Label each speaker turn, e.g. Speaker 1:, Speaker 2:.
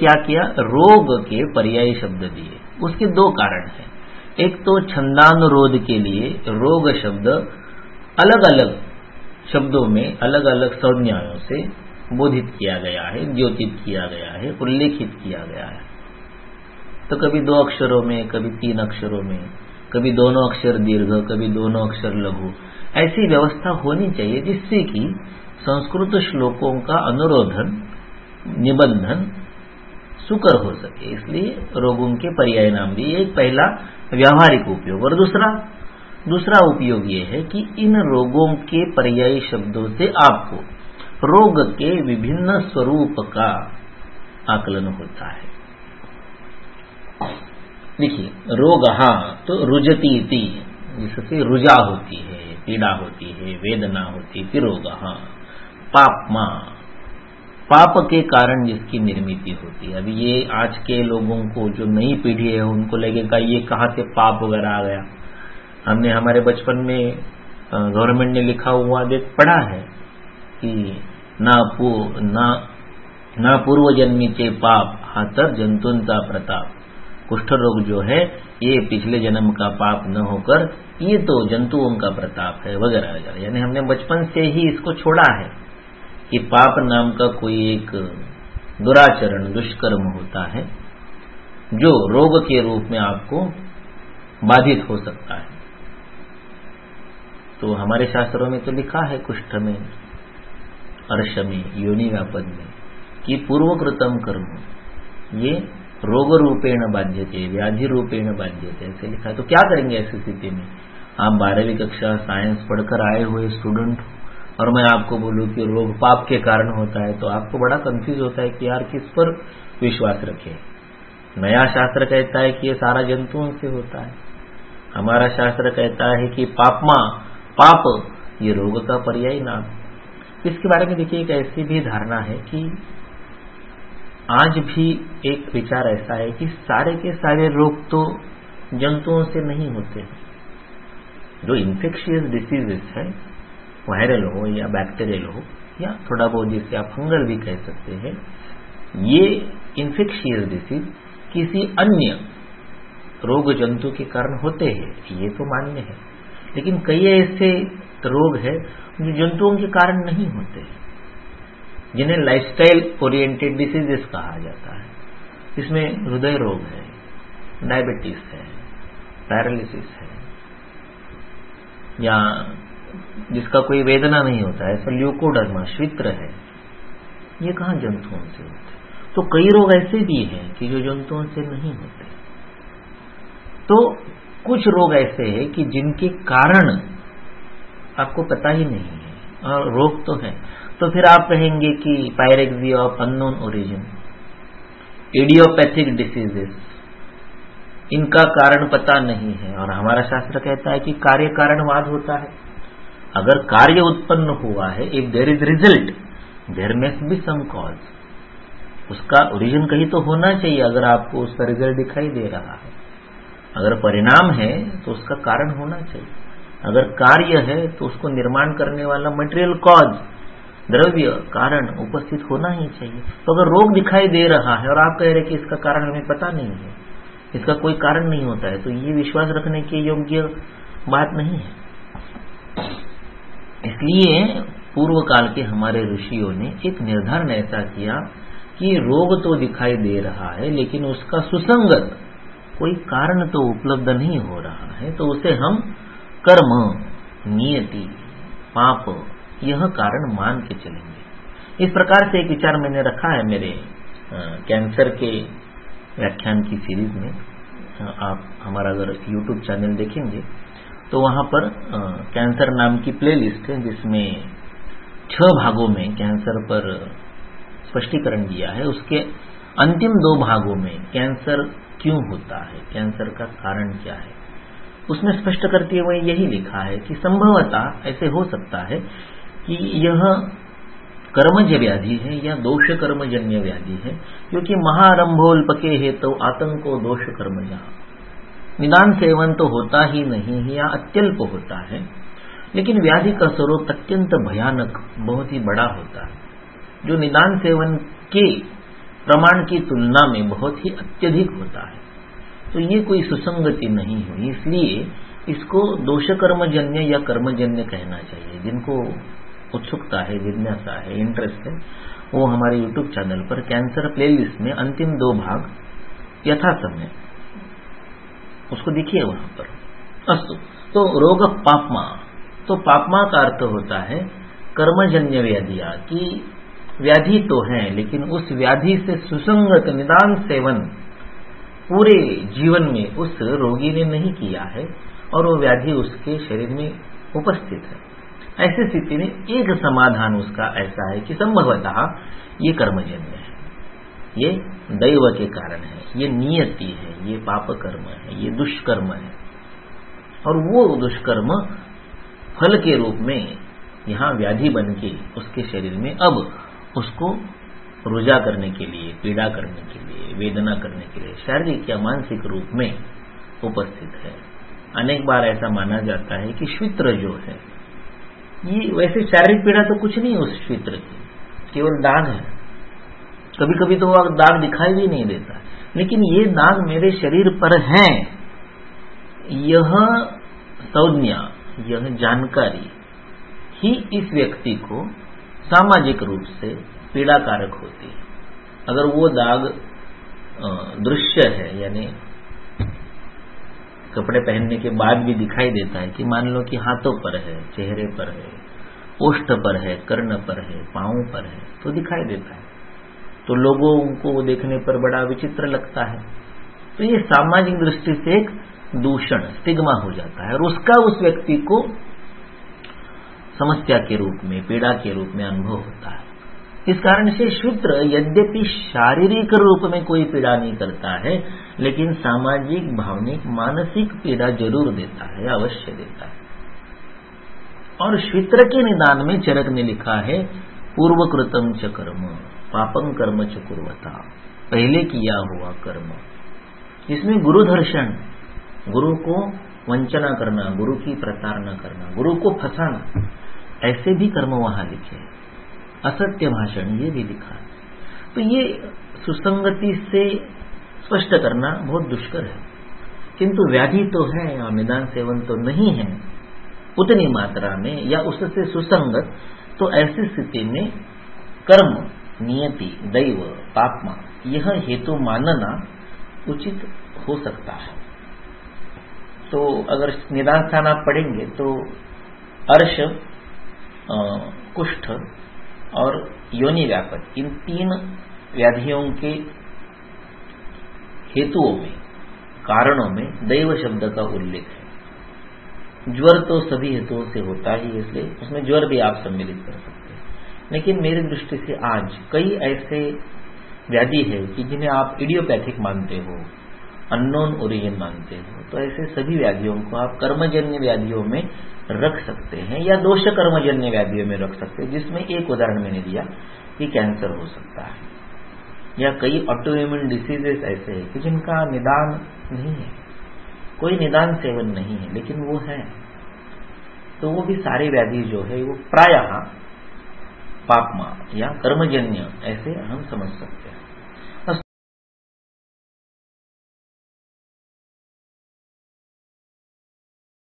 Speaker 1: क्या किया, रोग के पर्यायी शब्द दिए। उसके दो कारण हैं। एक तो छंदानुरोध के लिए रोग शब्द अलग अलग शब्दों में अलग अलग संज्ञाओं से बोधित किया गया है, द्योतित किया गया है, उल्लेखित किया गया है। तो कभी 2 अक्षरों में, कभी 3 अक्षरों में, कभी दोनों अक्षर दीर्घ, कभी दोनों अक्षर लघु, ऐसी व्यवस्था होनी चाहिए जिससे कि संस्कृत श्लोकों का अनुरोधन निबंधन सुकर हो सके। इसलिए रोगों के पर्याय नाम दिए। एक पहला व्यावहारिक उपयोग, और दूसरा उपयोग ये है कि इन रोगों के पर्यायी शब्दों से आपको रोग के विभिन्न स्वरूप का आकलन होता है। देखिए, रोग तो रुजती इति, जिससे रुजा होती है, पीड़ा होती है, वेदना होती है। फिर रोग पापमा, पाप के कारण जिसकी निर्मिति होती है। अभी ये आज के लोगों को, जो नई पीढ़ी है, उनको लगेगा ये कहाँ से पाप वगैरह आ गया। हमने हमारे बचपन में गवर्नमेंट ने लिखा हुआ पढ़ा है कि ना पूर्व जन्मीचे पाप हातर जंतुंचा प्रताप। कुष्ठ रोग जो है ये पिछले जन्म का पाप न होकर ये तो जंतुओं का प्रताप है वगैरह वगैरह। यानी हमने बचपन से ही इसको छोड़ा है कि पाप नाम का कोई एक दुराचरण दुष्कर्म होता है जो रोग के रूप में आपको बाधित हो सकता है। तो हमारे शास्त्रों में तो लिखा है कुष्ठ में, अर्श में, योनि व्यापद में कि पूर्वकृतम कर्म ये रोग रूपेण बाध्यते, व्याधि रूपेण बाध्यते, ऐसे लिखा है। तो क्या करेंगे ऐसी स्थिति में? आप 12वीं कक्षा साइंस पढ़कर आए हुए स्टूडेंट और मैं आपको बोलूं कि रोग पाप के कारण होता है, तो आपको बड़ा कंफ्यूज होता है कि यार किस पर विश्वास रखें। नया शास्त्र कहता है कि ये सारा जंतुओं से होता है, हमारा शास्त्र कहता है कि पाप ये रोग का पर्यायी नाम। इसके बारे में देखिए, एक ऐसी भी धारणा है कि आज भी एक विचार ऐसा है कि सारे के सारे रोग तो जंतुओं से नहीं होते। जो इन्फेक्शियस डिसीजेस है, वायरल हो या बैक्टीरियल हो या थोड़ा बहुत जिसे आप फंगल भी कह सकते हैं, ये इन्फेक्शियस डिसीज किसी अन्य रोग जंतु के कारण होते हैं, ये तो मान्य है। लेकिन कई ऐसे रोग है जो जंतुओं के कारण नहीं होते, जिन्हें लाइफस्टाइल ओरिएंटेड डिसीजेस कहा जाता है। इसमें हृदय रोग है, डायबिटीज है, पैरालिसिस है, या जिसका कोई वेदना नहीं होता है, ऐसा ल्यूकोडर्मा श्वित्र है, ये कहाँ जंतुओं से होते। तो कई रोग ऐसे भी हैं कि जो जंतुओं से नहीं होते। तो कुछ रोग ऐसे हैं कि जिनके कारण आपको पता ही नहीं है और रोग तो है। तो फिर आप कहेंगे कि pyrexia of unknown origin, idiopathic diseases, इनका कारण पता नहीं है। और हमारा शास्त्र कहता है कि कार्य कारणवाद होता है। अगर कार्य उत्पन्न हुआ है, if there is result there must be some cause, उसका ओरिजिन कहीं तो होना चाहिए। अगर आपको उसका रिजल्ट दिखाई दे रहा है, अगर परिणाम है तो उसका कारण होना चाहिए। अगर कार्य है तो उसको निर्माण करने वाला मटेरियल कॉज, द्रव्य कारण उपस्थित होना ही चाहिए। तो अगर रोग दिखाई दे रहा है और आप कह रहे हैं कि इसका कारण हमें पता नहीं है, इसका कोई कारण नहीं होता है, तो ये विश्वास रखने के योग्य बात नहीं है। इसलिए पूर्व काल के हमारे ऋषियों ने एक निर्धारण ऐसा किया कि रोग तो दिखाई दे रहा है, लेकिन उसका सुसंगत कोई कारण तो उपलब्ध नहीं हो रहा है, तो उसे हम कर्म, नियति, पाप यह कारण मान के चलेंगे। इस प्रकार से एक विचार मैंने रखा है मेरे कैंसर के व्याख्यान की सीरीज में। आप हमारा अगर YouTube चैनल देखेंगे तो वहां पर कैंसर नाम की प्लेलिस्ट है, जिसमें 6 भागों में कैंसर पर स्पष्टीकरण दिया है। उसके अंतिम 2 भागों में कैंसर क्यों होता है, कैंसर का कारण क्या है, उसमें स्पष्ट करते हुए यही लिखा है कि संभवतः ऐसे हो सकता है कि यह कर्मज व्याधि है या दोष कर्मजन्य व्याधि है, क्योंकि महारंभोल्पके हेतु आतंको दोष कर्मजा। निदान सेवन तो होता ही नहीं है या अत्यल्प होता है, लेकिन व्याधि का स्वरूप अत्यंत भयानक, बहुत ही बड़ा होता है। जो निदान सेवन के प्रमाण की तुलना में बहुत ही अत्यधिक होता है। तो ये कोई सुसंगति नहीं हुई, इसलिए इसको दोष कर्मजन्य या कर्मजन्य कहना चाहिए। जिनको उत्सुकता है, जिज्ञासा है, इंटरेस्ट है, वो हमारे YouTube चैनल पर कैंसर प्लेलिस्ट में अंतिम 2 भाग यथा समय उसको देखिए वहां पर। अस्तु, तो रोग पापमा, तो पापमा का अर्थ होता है कर्मजन्य व्याधियां, कि व्याधि तो है लेकिन उस व्याधि से सुसंगत निदान सेवन पूरे जीवन में उस रोगी ने नहीं किया है और वो व्याधि उसके शरीर में उपस्थित है। ऐसी स्थिति में एक समाधान उसका ऐसा है कि संभवतः ये कर्मजन्य है, ये दैव के कारण है, ये नियति है, ये पाप कर्म है, ये दुष्कर्म है। और वो दुष्कर्म फल के रूप में यहाँ व्याधि बन के उसके शरीर में अब उसको रुझा करने के लिए, पीड़ा करने के लिए, वेदना करने के लिए शारीरिक या मानसिक रूप में उपस्थित है। अनेक बार ऐसा माना जाता है कि श्वित्र जो है, ये वैसे शारीरिक पीड़ा तो कुछ नहीं उस श्वित्र की, केवल दाग है। कभी कभी तो वह दाग दिखाई भी नहीं देता, लेकिन ये दाग मेरे शरीर पर है, यह संज्ञा, यह जानकारी ही इस व्यक्ति को सामाजिक रूप से पीड़ाकारक होती है। अगर वो दाग दृश्य है, यानी कपड़े पहनने के बाद भी दिखाई देता है, कि मान लो कि हाथों पर है, चेहरे पर है, ओष्ठ पर है, कर्ण पर है, पांव पर है, तो दिखाई देता है, तो लोगों को देखने पर बड़ा विचित्र लगता है। तो ये सामाजिक दृष्टि से एक दूषण, स्टिग्मा हो जाता है और उसका उस व्यक्ति को समस्या के रूप में, पीड़ा के रूप में अनुभव होता है। इस कारण से शूद्र यद्यपि शारीरिक रूप में कोई पीड़ा नहीं करता है, लेकिन सामाजिक, भावनिक, मानसिक पीड़ा जरूर देता है, अवश्य देता है। और शूद्र के निदान में चरक ने लिखा है, पूर्वकृतम च कर्म पापं कर्म च कुर्वता, पहले किया हुआ कर्म, जिसमें गुरु दर्शन, गुरु को वंचना करना, गुरु की प्रताड़ना करना, गुरु को फंसाना, ऐसे भी कर्म वहां लिखे। असत्य भाषण, ये भी लिखा है। तो ये सुसंगति से स्पष्ट करना बहुत दुष्कर है, किंतु व्याधि तो है और निदान सेवन तो नहीं है उतनी मात्रा में या उससे सुसंगत, तो ऐसी स्थिति में कर्म, नियति, दैव, पापमा, यह हेतु मानना उचित हो सकता है। तो अगर निदान स्थान आप पढ़ेंगे तो अर्श, कुष्ठ और योनि व्यापक, इन 3 व्याधियों के हेतुओं में, कारणों में दैव शब्द का उल्लेख है। ज्वर तो सभी हेतुओं से होता ही, इसलिए उसमें ज्वर भी आप सम्मिलित कर सकते हैं। लेकिन मेरी दृष्टि से आज कई ऐसे व्याधि है कि जिन्हें आप इडियोपैथिक मानते हो, अननोन ओरिजिन मानते हो, तो ऐसे सभी व्याधियों को आप कर्मजन्य व्याधियों में रख सकते हैं या दोष कर्मजन्य व्याधियों में रख सकते हैं, जिसमें एक उदाहरण मैंने दिया कि कैंसर हो सकता है, या कई ऑटोइम्यून डिसीजेस ऐसे हैं कि जिनका निदान नहीं है, कोई निदान सेवन नहीं है, लेकिन वो है। तो वो भी सारे व्याधि जो है वो प्रायः पापमा या कर्मजन्य ऐसे हम समझ सकते हैं।